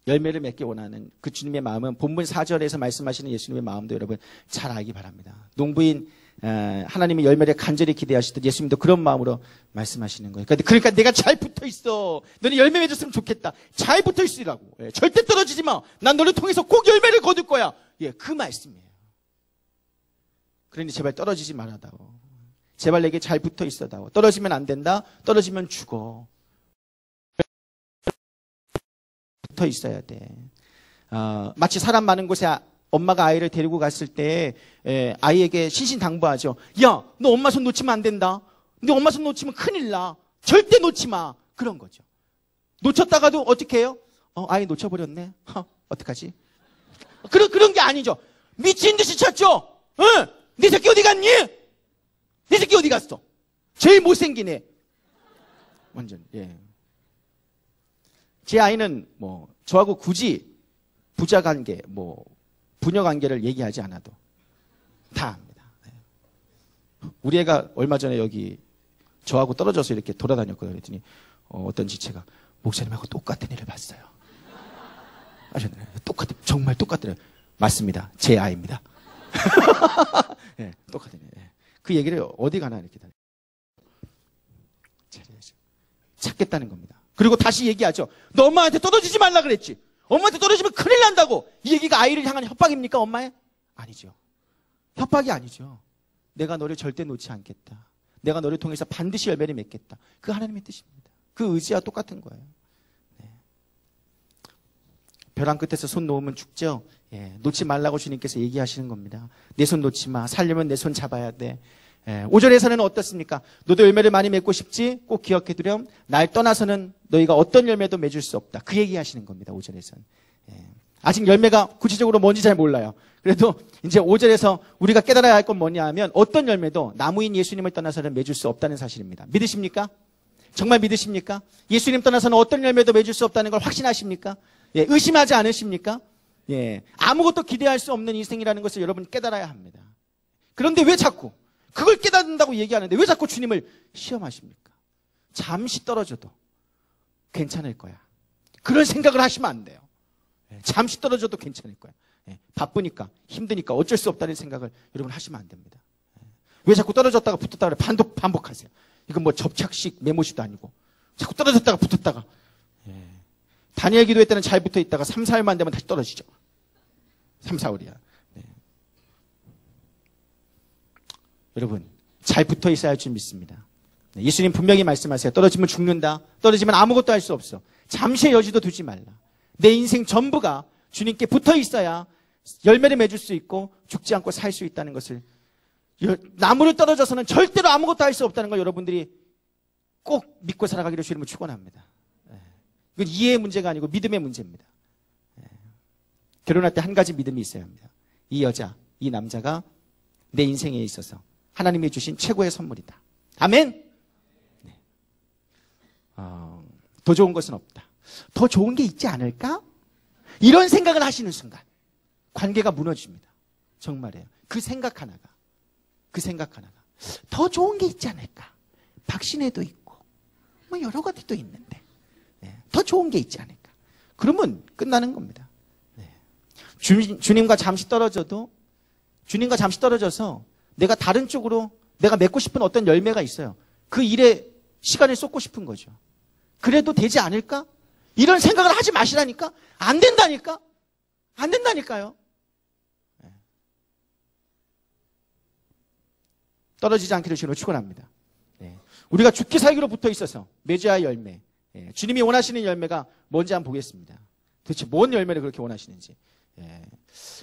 열매를 맺기 원하는 그 주님의 마음은 본문 4절에서 말씀하시는 예수님의 마음도 여러분 잘 알기 바랍니다. 농부인 하나님의 열매를 간절히 기대하시듯 예수님도 그런 마음으로 말씀하시는 거예요. 그러니까 내가 잘 붙어 있어. 너는 열매 맺었으면 좋겠다. 잘 붙어 있으라고. 절대 떨어지지 마. 난 너를 통해서 꼭 열매를 거둘 거야. 그 말씀이에요. 그러니 제발 떨어지지 말아다오. 제발 내게 잘 붙어 있어다오. 떨어지면 안 된다. 떨어지면 죽어. 붙어 있어야 돼. 마치 사람 많은 곳에 엄마가 아이를 데리고 갔을 때 아이에게 신신당부하죠. 야, 너 엄마 손 놓치면 안 된다. 너 엄마 손 놓치면 큰일 나. 절대 놓지 마. 그런 거죠. 놓쳤다가도 어떻게 해요? 아이 놓쳐버렸네. 어떡하지? 그런 게 아니죠. 미친 듯이 찾죠. 네 새끼 어디 갔니? 네 새끼 어디 갔어? 제일 못생긴 애. 완전, 예. 제 아이는 저하고 굳이 부자 관계, 부녀 관계를 얘기하지 않아도 다 압니다. 우리 애가 얼마 전에 여기 저하고 떨어져서 이렇게 돌아다녔거든요. 그랬더니 어떤 지체가 목사님하고 똑같은 애를 봤어요. 아셨나요? 정말 똑같더래요. 맞습니다. 제 아이입니다. 네, 똑같은 애. 그 얘기를 어디 가나 이렇게 찾겠다는 겁니다. 그리고 다시 얘기하죠. 너 엄마한테 떨어지지 말라 그랬지. 엄마한테 떨어지면 큰일 난다고. 이 얘기가 아이를 향한 협박입니까, 엄마의? 아니죠. 협박이 아니죠. 내가 너를 절대 놓지 않겠다. 내가 너를 통해서 반드시 열매를 맺겠다. 그 하나님의 뜻입니다. 그 의지와 똑같은 거예요. 네. 벼랑 끝에서 손 놓으면 죽죠. 놓지 말라고 주님께서 얘기하시는 겁니다. 내 손 놓지 마. 살려면 내 손 잡아야 돼. 5절에서는 어떻습니까? 너도 열매를 많이 맺고 싶지? 꼭 기억해두렴. 날 떠나서는 너희가 어떤 열매도 맺을 수 없다. 그 얘기하시는 겁니다. 5절에서는. 아직 열매가 구체적으로 뭔지 잘 몰라요. 그래도 이제 5절에서 우리가 깨달아야 할 건 뭐냐 하면 어떤 열매도 나무인 예수님을 떠나서는 맺을 수 없다는 사실입니다. 믿으십니까? 정말 믿으십니까? 예수님 떠나서는 어떤 열매도 맺을 수 없다는 걸 확신하십니까? 의심하지 않으십니까? 아무것도 기대할 수 없는 인생이라는 것을 여러분 깨달아야 합니다. 그런데 왜 자꾸 그걸 깨닫는다고 얘기하는데 왜 자꾸 주님을 시험하십니까? 잠시 떨어져도 괜찮을 거야. 그런 생각을 하시면 안 돼요. 잠시 떨어져도 괜찮을 거야. 바쁘니까 힘드니까 어쩔 수 없다는 생각을 여러분 하시면 안 됩니다. 왜 자꾸 떨어졌다가 붙었다가 반복하세요. 이건 접착식 메모시도 아니고 자꾸 떨어졌다가 붙었다가 다니엘 기도회 때는 잘 붙어 있다가 3, 4일만 되면 다시 떨어지죠. 3, 4일이야. 여러분 잘 붙어 있어야 할 줄 믿습니다. 예수님 분명히 말씀하세요. 떨어지면 죽는다. 떨어지면 아무것도 할 수 없어. 잠시의 여지도 두지 말라. 내 인생 전부가 주님께 붙어 있어야 열매를 맺을 수 있고 죽지 않고 살 수 있다는 것을, 나무를 떨어져서는 절대로 아무것도 할 수 없다는 걸 여러분들이 꼭 믿고 살아가기를 주님을 축원합니다. 이건 이해의 문제가 아니고 믿음의 문제입니다. 결혼할 때 한 가지 믿음이 있어야 합니다. 이 여자, 이 남자가 내 인생에 있어서 하나님이 주신 최고의 선물이다. 아멘. 더 좋은 것은 없다. 더 좋은 게 있지 않을까? 이런 생각을 하시는 순간 관계가 무너집니다. 정말이에요. 그 생각 하나가 더 좋은 게 있지 않을까? 박신혜도 있고 여러 가지도 있는데 더 좋은 게 있지 않을까? 그러면 끝나는 겁니다. 주님과 잠시 떨어져서 내가 다른 쪽으로 내가 맺고 싶은 어떤 열매가 있어요. 그 일에 시간을 쏟고 싶은 거죠. 그래도 되지 않을까? 이런 생각을 하지 마시라니까? 안 된다니까? 안 된다니까요. 떨어지지 않기를 주로 축원합니다. 네. 우리가 죽기 살기로 붙어 있어서 맺어야 열매. 예. 주님이 원하시는 열매가 뭔지 한번 보겠습니다. 도대체 뭔 열매를 그렇게 원하시는지. 예.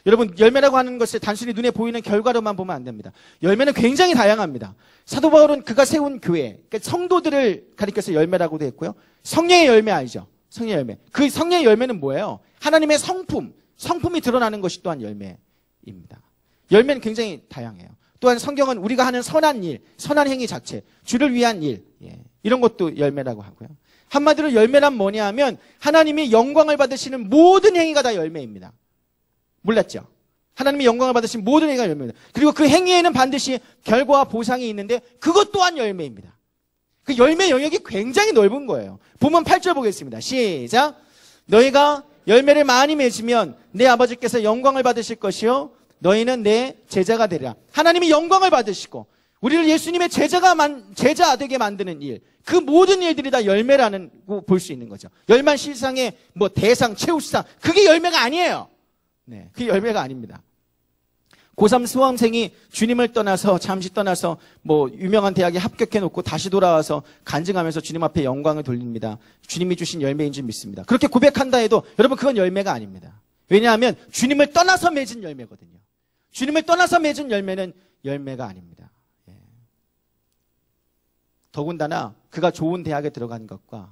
여러분, 열매라고 하는 것을 단순히 눈에 보이는 결과로만 보면 안 됩니다. 열매는 굉장히 다양합니다. 사도 바울은 그가 세운 교회, 그러니까 성도들을 가리켜서 열매라고도 했고요. 성령의 열매 알죠? 성령의 열매. 그 성령의 열매는 뭐예요? 하나님의 성품이 드러나는 것이 또한 열매입니다. 열매는 굉장히 다양해요. 또한 성경은 우리가 하는 선한 일, 선한 행위 자체, 주를 위한 일, 예. 이런 것도 열매라고 하고요. 한마디로 열매란 뭐냐 하면 하나님이 영광을 받으시는 모든 행위가 다 열매입니다. 몰랐죠? 하나님이 영광을 받으신 모든 행위가 열매입니다. 그리고 그 행위에는 반드시 결과와 보상이 있는데 그것 또한 열매입니다. 그 열매 영역이 굉장히 넓은 거예요. 본문 8절 보겠습니다. 시작. 너희가 열매를 많이 맺으면 내 아버지께서 영광을 받으실 것이요 너희는 내 제자가 되리라. 하나님이 영광을 받으시고 우리를 예수님의 제자 되게 만드는 일, 그 모든 일들이 다 열매라는 거 볼 수 있는 거죠. 열만 실상의 뭐 대상, 최우수상, 그게 열매가 아니에요. 네, 그게 열매가 아닙니다. 고3 수험생이 주님을 잠시 떠나서 뭐 유명한 대학에 합격해 놓고 다시 돌아와서 간증하면서 주님 앞에 영광을 돌립니다. 주님이 주신 열매인 줄 믿습니다. 그렇게 고백한다 해도 여러분 그건 열매가 아닙니다. 왜냐하면 주님을 떠나서 맺은 열매거든요. 주님을 떠나서 맺은 열매는 열매가 아닙니다. 예. 더군다나 그가 좋은 대학에 들어간 것과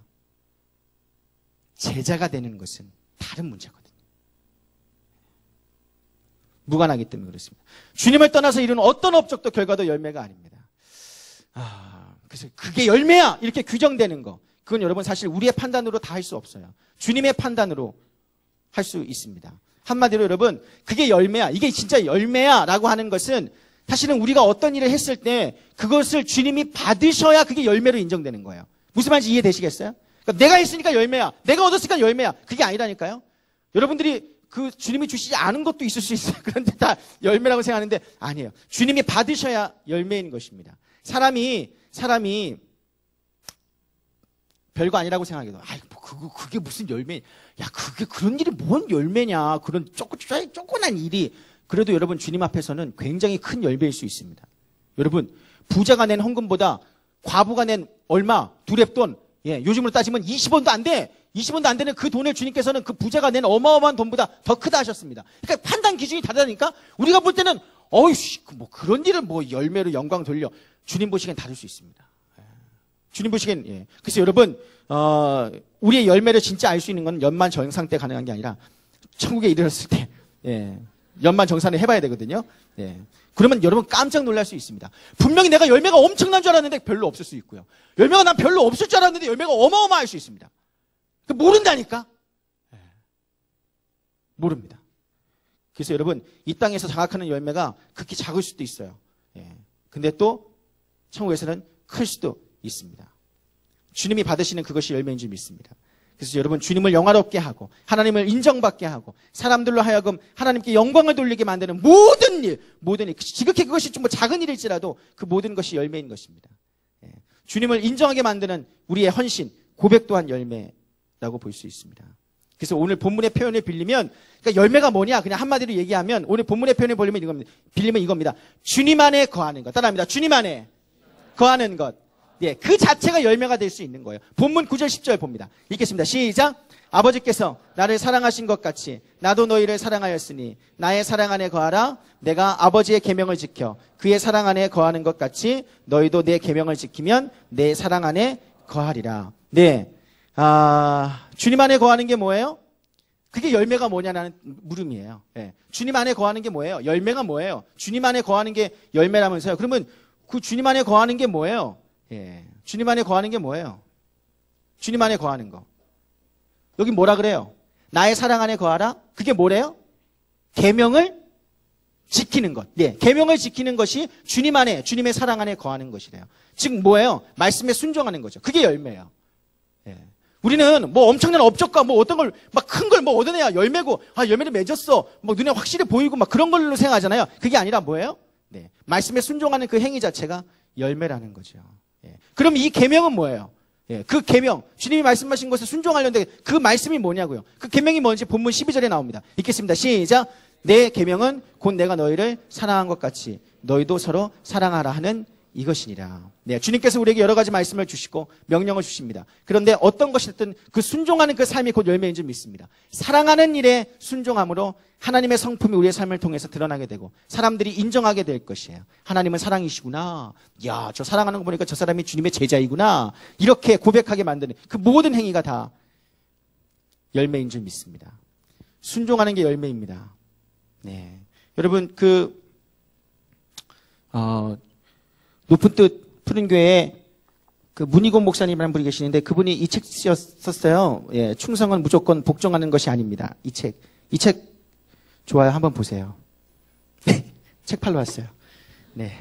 제자가 되는 것은 다른 문제거든요. 무관하기 때문에 그렇습니다. 주님을 떠나서 이루는 어떤 업적도 결과도 열매가 아닙니다. 그래서 그게 열매야 이렇게 규정되는 거, 그건 여러분 사실 우리의 판단으로 다 할 수 없어요. 주님의 판단으로 할 수 있습니다. 한마디로 여러분 그게 열매야, 이게 진짜 열매야 라고 하는 것은 사실은 우리가 어떤 일을 했을 때 그것을 주님이 받으셔야 그게 열매로 인정되는 거예요. 무슨 말인지 이해되시겠어요? 그러니까 내가 했으니까 열매야, 내가 얻었으니까 열매야, 그게 아니라니까요. 여러분들이 그 주님이 주시지 않은 것도 있을 수 있어요. 그런데 다 열매라고 생각하는데 아니에요. 주님이 받으셔야 열매인 것입니다. 사람이 별거 아니라고 생각해도 그게 무슨 열매? 야, 그런 일이 뭔 열매냐? 그런 조그만 일이 그래도 여러분 주님 앞에서는 굉장히 큰 열매일 수 있습니다. 여러분 부자가 낸 헌금보다 과부가 낸 얼마? 두랩돈. 예, 요즘으로 따지면 20원도 안 돼. 20원도 안 되는 그 돈을 주님께서는 그 부자가 낸 어마어마한 돈보다 더 크다 하셨습니다. 그러니까 판단 기준이 다르다니까? 우리가 볼 때는, 뭐 그런 일을 뭐 열매로 영광 돌려. 주님 보시기엔 다를 수 있습니다. 주님 보시기엔, 예. 그래서 여러분, 우리의 열매를 진짜 알 수 있는 건 연만 정상 때 가능한 게 아니라, 천국에 이르렀을 때, 예. 연만 정산을 해봐야 되거든요. 예. 그러면 여러분 깜짝 놀랄 수 있습니다. 분명히 내가 열매가 엄청난 줄 알았는데 별로 없을 수 있고요. 열매가 난 별로 없을 줄 알았는데 열매가 어마어마할 수 있습니다. 모른다니까? 예. 모릅니다. 그래서 여러분 이 땅에서 장악하는 열매가 극히 작을 수도 있어요. 예. 근데 또 천국에서는 클 수도 있습니다. 주님이 받으시는 그것이 열매인 줄 믿습니다. 그래서 여러분 주님을 영화롭게 하고 하나님을 인정받게 하고 사람들로 하여금 하나님께 영광을 돌리게 만드는 모든 일 지극히 그것이 좀 뭐 작은 일일지라도 그 모든 것이 열매인 것입니다. 예. 주님을 인정하게 만드는 우리의 헌신, 고백 또한 열매라고 볼 수 있습니다. 그래서 오늘 본문의 표현을 빌리면 그러니까 열매가 뭐냐 그냥 한마디로 얘기하면 오늘 본문의 표현을 빌리면 이겁니다. 주님 안에 거하는 것. 따라합니다. 주님 안에 거하는 것. 예, 그 자체가 열매가 될 수 있는 거예요. 본문 9절 10절 봅니다. 읽겠습니다. 시작. 아버지께서 나를 사랑하신 것 같이 나도 너희를 사랑하였으니 나의 사랑 안에 거하라. 내가 아버지의 계명을 지켜 그의 사랑 안에 거하는 것 같이 너희도 내 계명을 지키면 내 사랑 안에 거하리라. 네, 주님 안에 거하는 게 뭐예요? 그게 열매가 뭐냐라는 물음이에요. 예. 주님 안에 거하는 게 뭐예요? 열매가 뭐예요? 주님 안에 거하는 게 열매라면서요. 그러면 그 주님 안에 거하는 게 뭐예요? 예. 주님 안에 거하는 게 뭐예요? 주님 안에 거하는 거. 여기 뭐라 그래요? 나의 사랑 안에 거하라? 그게 뭐래요? 계명을 지키는 것. 예. 계명을 지키는 것이 주님 안에, 주님의 사랑 안에 거하는 것이래요. 즉 뭐예요? 말씀에 순종하는 거죠. 그게 열매예요. 예. 우리는 뭐 엄청난 업적과 뭐 어떤 걸 막 큰 걸 뭐 얻어내야 열매고, 열매를 맺었어. 뭐 눈에 확실히 보이고 막 그런 걸로 생각하잖아요. 그게 아니라 뭐예요? 네. 말씀에 순종하는 그 행위 자체가 열매라는 거죠. 예. 그럼 이 계명은 뭐예요? 예. 그 계명, 주님이 말씀하신 것에 순종하려는데 그 말씀이 뭐냐고요? 그 계명이 뭔지 본문 12절에 나옵니다. 읽겠습니다. 시작. 내 계명은 곧 내가 너희를 사랑한 것 같이 너희도 서로 사랑하라 하는 이것이니라. 네, 주님께서 우리에게 여러 가지 말씀을 주시고 명령을 주십니다. 그런데 어떤 것이 됐든 그 순종하는 그 삶이 곧 열매인 줄 믿습니다. 사랑하는 일에 순종함으로 하나님의 성품이 우리의 삶을 통해서 드러나게 되고 사람들이 인정하게 될 것이에요. 하나님은 사랑이시구나. 야, 저 사랑하는 거 보니까 저 사람이 주님의 제자이구나. 이렇게 고백하게 만드는 그 모든 행위가 다 열매인 줄 믿습니다. 순종하는 게 열매입니다. 네, 여러분 높은 뜻 푸른 교회에 그 문희곤 목사님이라는 분이 계시는데 그분이 이 책 쓰셨어요. 예, 충성은 무조건 복종하는 것이 아닙니다. 이 책 좋아요. 한번 보세요. 네, 책 팔러 왔어요. 네,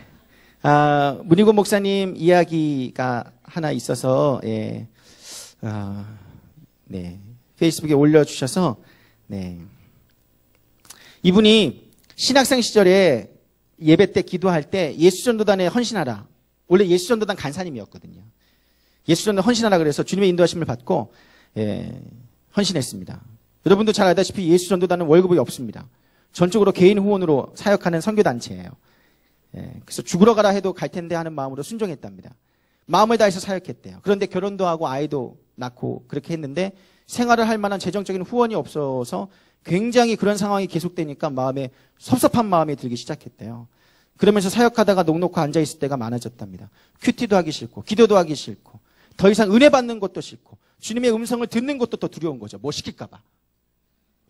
문희곤 목사님 이야기가 하나 있어서 네, 페이스북에 올려주셔서 네, 이분이 신학생 시절에 예배 때 기도할 때 예수전도단에 헌신하라. 원래 예수전도단 간사님이었거든요. 예수전도단 헌신하라 그래서 주님의 인도하심을 받고 헌신했습니다. 여러분도 잘 알다시피 예수전도단은 월급이 없습니다. 전적으로 개인 후원으로 사역하는 선교단체예요. 그래서 죽으러 가라 해도 갈 텐데 하는 마음으로 순종했답니다. 마음을 다해서 사역했대요. 그런데 결혼도 하고 아이도 낳고 그렇게 했는데 생활을 할 만한 재정적인 후원이 없어서 굉장히 그런 상황이 계속되니까 마음에 섭섭한 마음이 들기 시작했대요. 그러면서 사역하다가 넋놓고 앉아있을 때가 많아졌답니다. 큐티도 하기 싫고 기도도 하기 싫고 더 이상 은혜 받는 것도 싫고 주님의 음성을 듣는 것도 더 두려운 거죠. 뭐 시킬까 봐.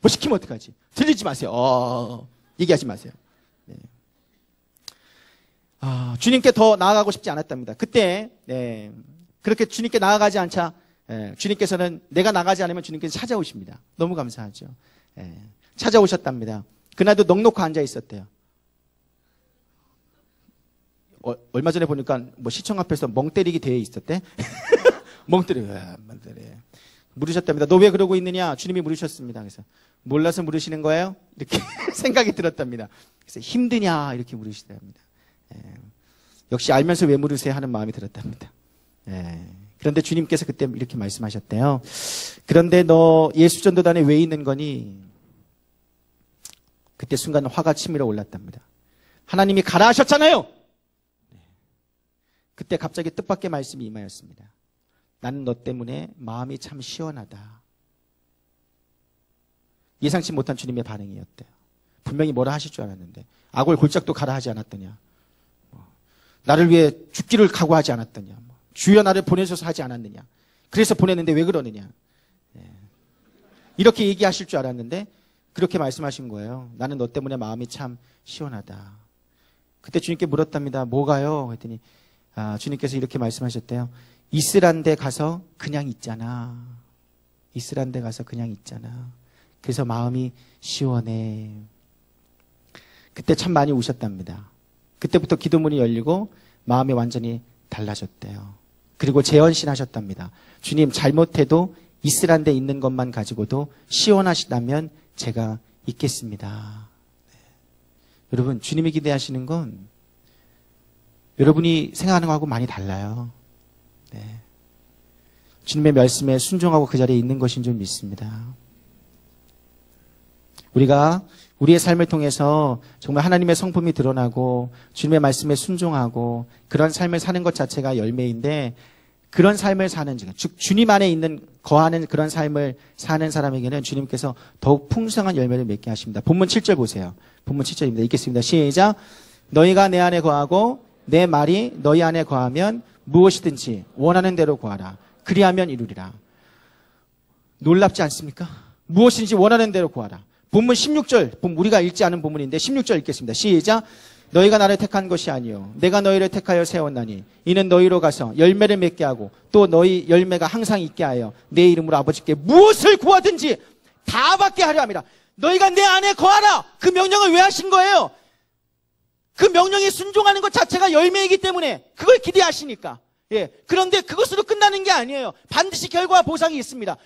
뭐 시키면 어떡하지? 들리지 마세요. 얘기하지 마세요. 네. 주님께 더 나아가고 싶지 않았답니다. 그때 그렇게 주님께 나아가지 않자 주님께서는 내가 나가지 않으면 주님께서 찾아오십니다. 너무 감사하죠. 찾아오셨답니다. 그날도 넋놓고 앉아 있었대요. 얼마 전에 보니까 뭐 시청 앞에서 멍 때리기 대회 있었대. 멍 때려. 물으셨답니다. 너 왜 그러고 있느냐? 주님이 물으셨습니다. 그래서 몰라서 물으시는 거예요? 이렇게 생각이 들었답니다. 그래서 힘드냐? 이렇게 물으시답니다. 역시 알면서 왜 물으세요? 하는 마음이 들었답니다. 그런데 주님께서 그때 이렇게 말씀하셨대요. 그런데 너 예수전도단에 왜 있는 거니? 그때 순간 화가 치밀어 올랐답니다. 하나님이 가라 하셨잖아요. 그때 갑자기 뜻밖의 말씀이 임하였습니다. 나는 너 때문에 마음이 참 시원하다. 예상치 못한 주님의 반응이었대요. 분명히 뭐라 하실 줄 알았는데 악을 골짝도 가라 하지 않았더냐. 나를 위해 죽기를 각오하지 않았더냐. 주여 나를 보내셔서 하지 않았느냐. 그래서 보냈는데 왜 그러느냐. 이렇게 얘기하실 줄 알았는데 그렇게 말씀하신 거예요. 나는 너 때문에 마음이 참 시원하다. 그때 주님께 물었답니다. 뭐가요? 했더니 주님께서 이렇게 말씀하셨대요. 이슬한데 가서 그냥 있잖아. 이슬한데 가서 그냥 있잖아. 그래서 마음이 시원해. 그때 참 많이 우셨답니다. 그때부터 기도문이 열리고 마음이 완전히 달라졌대요. 그리고 재헌신하셨답니다. 주님 잘못해도 이슬한 데 있는 것만 가지고도 시원하시다면 제가 있겠습니다. 여러분 주님이 기대하시는 건 여러분이 생각하는 거하고 많이 달라요. 주님의 말씀에 순종하고 그 자리에 있는 것인 줄 믿습니다. 우리가 우리의 삶을 통해서 정말 하나님의 성품이 드러나고 주님의 말씀에 순종하고 그런 삶을 사는 것 자체가 열매인데 그런 삶을 사는 즉 주님 안에 있는 거하는 그런 삶을 사는 사람에게는 주님께서 더욱 풍성한 열매를 맺게 하십니다. 본문 7절 보세요. 본문 7절입니다. 읽겠습니다. 시작. 너희가 내 안에 거하고 내 말이 너희 안에 거하면 무엇이든지 원하는 대로 구하라. 그리하면 이루리라. 놀랍지 않습니까? 무엇인지 원하는 대로 구하라. 본문 16절, 우리가 읽지 않은 본문인데 16절 읽겠습니다. 시작. 너희가 나를 택한 것이 아니요 내가 너희를 택하여 세웠나니 이는 너희로 가서 열매를 맺게 하고 또 너희 열매가 항상 있게 하여 내 이름으로 아버지께 무엇을 구하든지 다 받게 하려 함이라. 너희가 내 안에 거하라. 그 명령을 왜 하신 거예요? 그 명령에 순종하는 것 자체가 열매이기 때문에 그걸 기대하시니까. 그런데 그것으로 끝나는 게 아니에요. 반드시 결과와 보상이 있습니다.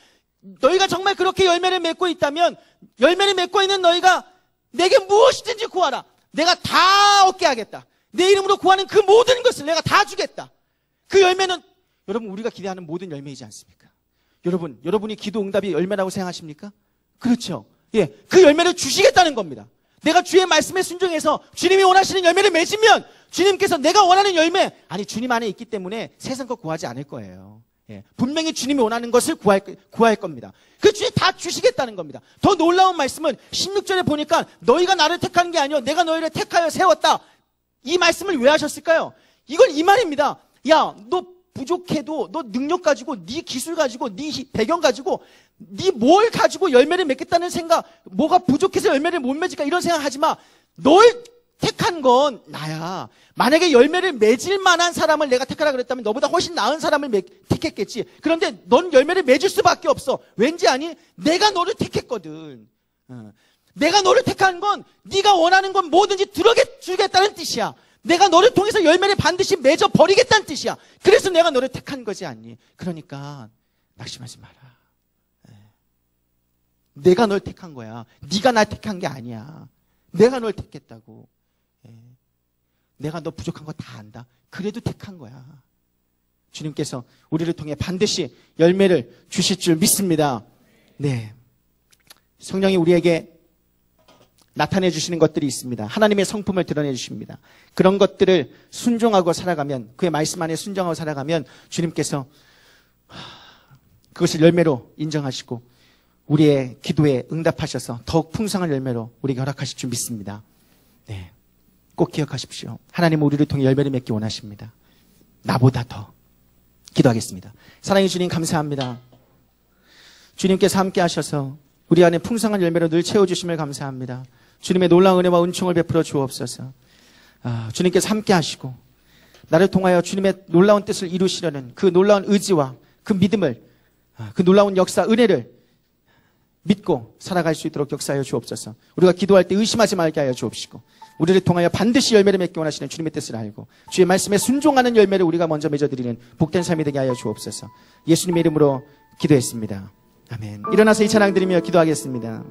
너희가 정말 그렇게 열매를 맺고 있다면 열매를 맺고 있는 너희가 내게 무엇이든지 구하라. 내가 다 얻게 하겠다. 내 이름으로 구하는 그 모든 것을 내가 다 주겠다. 그 열매는 여러분 우리가 기대하는 모든 열매이지 않습니까? 여러분이 기도 응답이 열매라고 생각하십니까? 그렇죠. 그 열매를 주시겠다는 겁니다. 내가 주의 말씀에 순종해서 주님이 원하시는 열매를 맺으면 주님께서 내가 원하는 열매, 아니 주님 안에 있기 때문에 세상 것 구하지 않을 거예요. 예, 분명히 주님이 원하는 것을 구할 겁니다. 그 주님 다 주시겠다는 겁니다. 더 놀라운 말씀은 16절에 보니까 너희가 나를 택한 게 아니요 내가 너희를 택하여 세웠다. 이 말씀을 왜 하셨을까요? 이건 이 말입니다. 야, 너 부족해도 너 능력 가지고 네 기술 가지고 네 배경 가지고 네 뭘 가지고 열매를 맺겠다는 생각, 뭐가 부족해서 열매를 못 맺을까 이런 생각 하지 마. 널 택한 건 나야. 만약에 열매를 맺을 만한 사람을 내가 택하라 그랬다면 너보다 훨씬 나은 사람을 택했겠지. 그런데 넌 열매를 맺을 수밖에 없어. 왠지 아니? 내가 너를 택했거든. 내가 너를 택한 건 네가 원하는 건 뭐든지 들어주겠다는 뜻이야. 내가 너를 통해서 열매를 반드시 맺어 버리겠다는 뜻이야. 그래서 내가 너를 택한 거지 않니? 그러니까 낙심하지 마라. 내가 널 택한 거야. 네가 날 택한 게 아니야. 내가 널 택했다고. 내가 너 부족한 거 다 안다. 그래도 택한 거야. 주님께서 우리를 통해 반드시 열매를 주실 줄 믿습니다. 네. 성령이 우리에게 나타내 주시는 것들이 있습니다. 하나님의 성품을 드러내 주십니다. 그런 것들을 순종하고 살아가면, 그의 말씀 안에 순종하고 살아가면 주님께서 그것을 열매로 인정하시고 우리의 기도에 응답하셔서 더욱 풍성한 열매로 우리에게 허락하실 줄 믿습니다. 네. 꼭 기억하십시오. 하나님은 우리를 통해 열매를 맺기 원하십니다. 나보다 더. 기도하겠습니다. 사랑해 주님 감사합니다. 주님께서 함께 하셔서 우리 안에 풍성한 열매로 늘 채워주심을 감사합니다. 주님의 놀라운 은혜와 은총을 베풀어 주옵소서. 주님께서 함께 하시고 나를 통하여 주님의 놀라운 뜻을 이루시려는 그 놀라운 의지와 그 믿음을, 그 놀라운 역사, 은혜를 믿고 살아갈 수 있도록 역사하여 주옵소서. 우리가 기도할 때 의심하지 말게 하여 주옵시고 우리를 통하여 반드시 열매를 맺기 원하시는 주님의 뜻을 알고 주의 말씀에 순종하는 열매를 우리가 먼저 맺어드리는 복된 삶이 되게 하여 주옵소서. 예수님의 이름으로 기도했습니다. 아멘. 일어나서 이 찬양 드리며 기도하겠습니다.